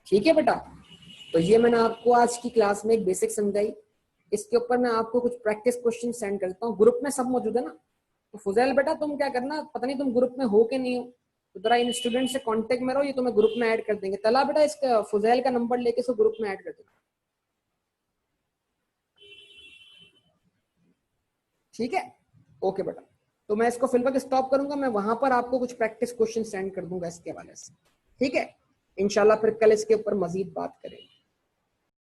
ठीक है बेटा, तो ये मैंने आपको आज की क्लास में एक बेसिक समझाई। इसके ऊपर मैं आपको कुछ प्रैक्टिस क्वेश्चन सेंड करता हूँ, ग्रुप में सब मौजूद है ना। तो फुजैल बेटा तुम क्या करना, पता नहीं तुम ग्रुप में हो कि नहीं हो, तो जरा इन स्टूडेंट से कांटेक्ट में रहो, ये तुम्हें ग्रुप में ऐड कर देंगे। तला बेटा इसका फुजैल का नंबर लेके इसको ग्रुप में ऐड कर देना, ठीक है? ओके बेटा, तो मैं इसको फिलहाल स्टॉप करूंगा, मैं वहां पर आपको कुछ प्रैक्टिस क्वेश्चन सेंड कर दूंगा इसके हवाले से, ठीक है? इंशाल्लाह फिर कल इसके ऊपर मजीद बात करेंगे।